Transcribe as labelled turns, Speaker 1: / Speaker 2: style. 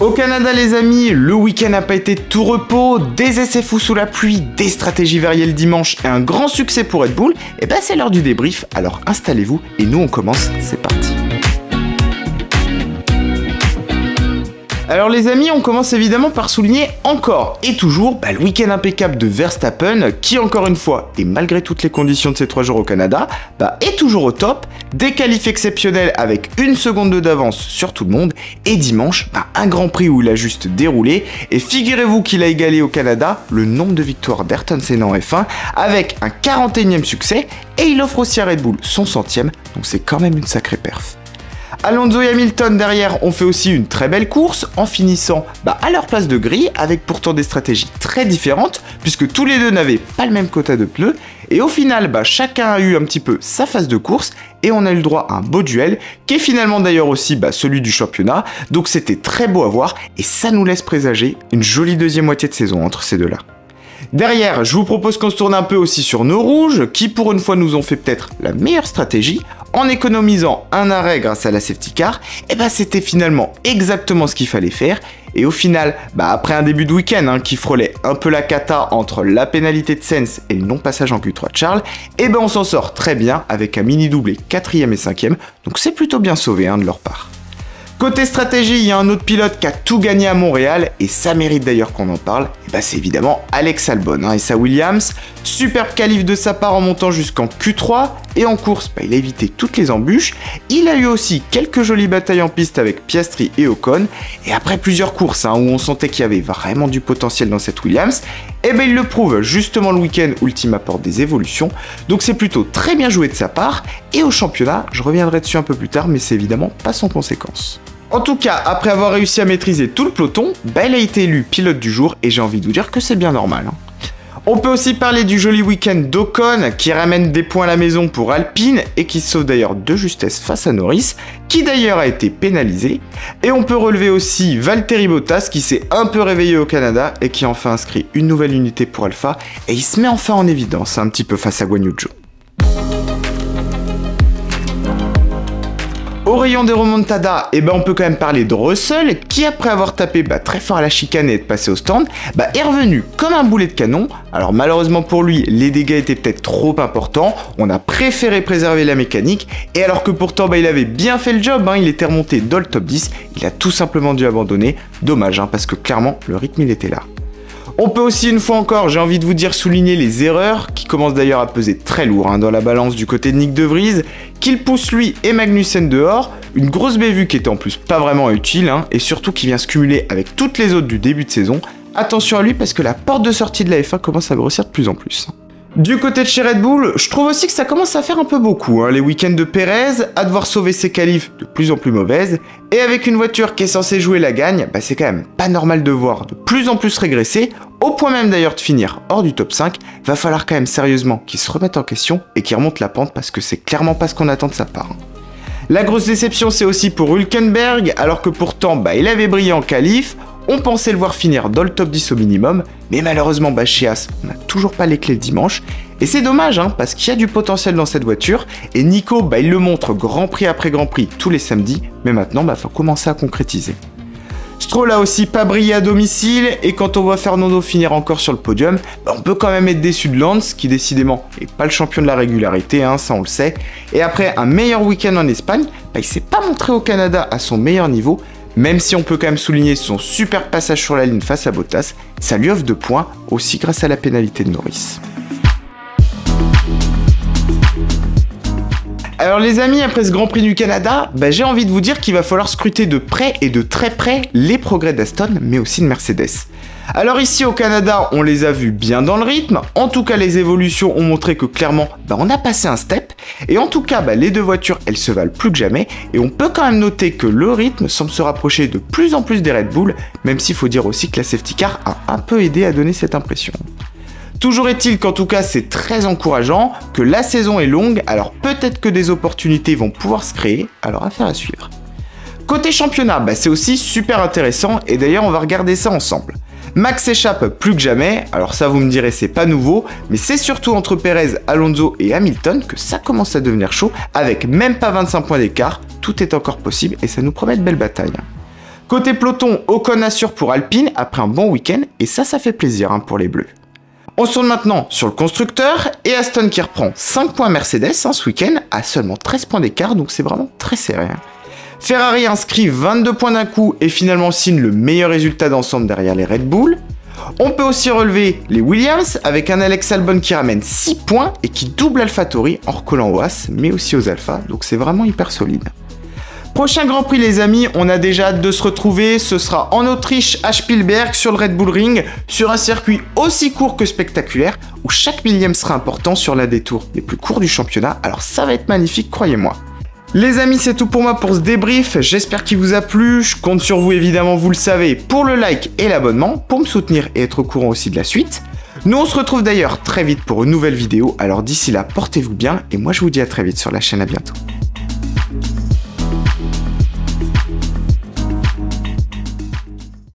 Speaker 1: Au Canada les amis, le week-end n'a pas été tout repos, des essais fous sous la pluie, des stratégies variées le dimanche et un grand succès pour Red Bull, et bah c'est l'heure du débrief, alors installez-vous et nous on commence, c'est parti. Alors les amis, on commence évidemment par souligner encore et toujours le week-end impeccable de Verstappen qui encore une fois, et malgré toutes les conditions de ces 3 jours au Canada, est toujours au top, des qualifs exceptionnels avec 1 seconde d'avance sur tout le monde, et dimanche, un grand prix où il a juste déroulé, et figurez-vous qu'il a égalé au Canada le nombre de victoires d'Ayrton Senna en F1 avec un 41e succès, et il offre aussi à Red Bull son 100e, donc c'est quand même une sacrée perf. Alonso et Hamilton derrière ont fait aussi une très belle course en finissant à leur place de grille avec pourtant des stratégies très différentes puisque tous les deux n'avaient pas le même quota de pneus et au final chacun a eu un petit peu sa phase de course et on a eu le droit à un beau duel qui est finalement d'ailleurs aussi celui du championnat, donc c'était très beau à voir et ça nous laisse présager une jolie deuxième moitié de saison entre ces deux-là. Derrière, je vous propose qu'on se tourne un peu aussi sur nos rouges, qui pour une fois nous ont fait peut-être la meilleure stratégie, en économisant un arrêt grâce à la safety car, et c'était finalement exactement ce qu'il fallait faire, et au final, après un début de week-end qui frôlait un peu la cata entre la pénalité de Sainz et le non-passage en Q3 de Charles, on s'en sort très bien avec un mini doublé 4e et 5e, donc c'est plutôt bien sauvé de leur part. Côté stratégie, il y a un autre pilote qui a tout gagné à Montréal, et ça mérite d'ailleurs qu'on en parle, c'est évidemment Alex Albon et sa Williams. Superbe qualif de sa part en montant jusqu'en Q3, et en course, il a évité toutes les embûches. Il a eu aussi quelques jolies batailles en piste avec Piastri et Ocon, et après plusieurs courses où on sentait qu'il y avait vraiment du potentiel dans cette Williams, il le prouve justement le week-end où le team apporte des évolutions, donc c'est plutôt très bien joué de sa part, et au championnat, je reviendrai dessus un peu plus tard, mais c'est évidemment pas sans conséquence. En tout cas, après avoir réussi à maîtriser tout le peloton, il a été élu pilote du jour et j'ai envie de vous dire que c'est bien normal. On peut aussi parler du joli week-end d'Ocon qui ramène des points à la maison pour Alpine et qui se sauve d'ailleurs de justesse face à Norris, qui d'ailleurs a été pénalisé. Et on peut relever aussi Valtteri Bottas qui s'est un peu réveillé au Canada et qui a enfin inscrit une nouvelle unité pour Alpha et il se met enfin en évidence un petit peu face à Guan Yu Zhou. Au rayon des remontadas, on peut quand même parler de Russell qui après avoir tapé très fort à la chicane et être passé au stand, est revenu comme un boulet de canon. Alors malheureusement pour lui, les dégâts étaient peut-être trop importants, on a préféré préserver la mécanique, et alors que pourtant il avait bien fait le job, il était remonté dans le top 10, il a tout simplement dû abandonner, dommage parce que clairement le rythme il était là. On peut aussi une fois encore, j'ai envie de vous dire, souligner les erreurs, qui commencent d'ailleurs à peser très lourd dans la balance du côté de Nyck De Vries, qu'il pousse lui et Magnussen dehors, une grosse bévue qui était en plus pas vraiment utile, et surtout qui vient se cumuler avec toutes les autres du début de saison. Attention à lui parce que la porte de sortie de la F1 commence à grossir de plus en plus. Du côté de chez Red Bull, je trouve aussi que ça commence à faire un peu beaucoup. Les week-ends de Pérez, à devoir sauver ses qualifs de plus en plus mauvaises, et avec une voiture qui est censée jouer la gagne, c'est quand même pas normal de voir de plus en plus régresser, au point même d'ailleurs de finir hors du top 5, va falloir quand même sérieusement qu'il se remette en question et qu'il remonte la pente parce que c'est clairement pas ce qu'on attend de sa part. La grosse déception c'est aussi pour Hülkenberg, alors que pourtant il avait brillé en qualif. On pensait le voir finir dans le top 10 au minimum, mais malheureusement chez As, on n'a toujours pas les clés le dimanche. Et c'est dommage parce qu'il y a du potentiel dans cette voiture, et Nico il le montre Grand Prix après Grand Prix tous les samedis, mais maintenant faut commencer à concrétiser. Stroll a aussi pas brillé à domicile, et quand on voit Fernando finir encore sur le podium, on peut quand même être déçu de Lance, qui décidément est pas le champion de la régularité, ça on le sait, et après un meilleur week-end en Espagne, il s'est pas montré au Canada à son meilleur niveau, même si on peut quand même souligner son super passage sur la ligne face à Bottas, ça lui offre 2 points, aussi grâce à la pénalité de Norris. Alors les amis, après ce Grand Prix du Canada, j'ai envie de vous dire qu'il va falloir scruter de près et de très près les progrès d'Aston, mais aussi de Mercedes. Alors ici au Canada, on les a vus bien dans le rythme, en tout cas les évolutions ont montré que clairement, on a passé un step, et en tout cas les deux voitures, elles se valent plus que jamais, et on peut quand même noter que le rythme semble se rapprocher de plus en plus des Red Bull, même s'il faut dire aussi que la safety car a un peu aidé à donner cette impression. Toujours est-il qu'en tout cas c'est très encourageant, que la saison est longue, alors peut-être que des opportunités vont pouvoir se créer, alors affaire à suivre. Côté championnat, c'est aussi super intéressant, et d'ailleurs on va regarder ça ensemble. Max échappe plus que jamais, alors ça vous me direz c'est pas nouveau, mais c'est surtout entre Pérez, Alonso et Hamilton que ça commence à devenir chaud, avec même pas 25 points d'écart, tout est encore possible et ça nous promet de belles batailles. Côté peloton, Ocon assure pour Alpine après un bon week-end, et ça fait plaisir pour les Bleus. On se tourne maintenant sur le constructeur, et Aston qui reprend 5 points Mercedes ce week-end, à seulement 13 points d'écart, donc c'est vraiment très serré. Ferrari inscrit 22 points d'un coup, et finalement signe le meilleur résultat d'ensemble derrière les Red Bull. On peut aussi relever les Williams, avec un Alex Albon qui ramène 6 points, et qui double AlphaTauri en recollant aux As, mais aussi aux Alpha, donc c'est vraiment hyper solide. Prochain Grand Prix les amis, on a déjà hâte de se retrouver, ce sera en Autriche à Spielberg sur le Red Bull Ring, sur un circuit aussi court que spectaculaire, où chaque millième sera important sur l'un des tours les plus courts du championnat, alors ça va être magnifique, croyez-moi. Les amis, c'est tout pour moi pour ce débrief, j'espère qu'il vous a plu, je compte sur vous évidemment, vous le savez, pour le like et l'abonnement, pour me soutenir et être au courant aussi de la suite. Nous on se retrouve d'ailleurs très vite pour une nouvelle vidéo, alors d'ici là, portez-vous bien, et moi je vous dis à très vite sur la chaîne, à bientôt.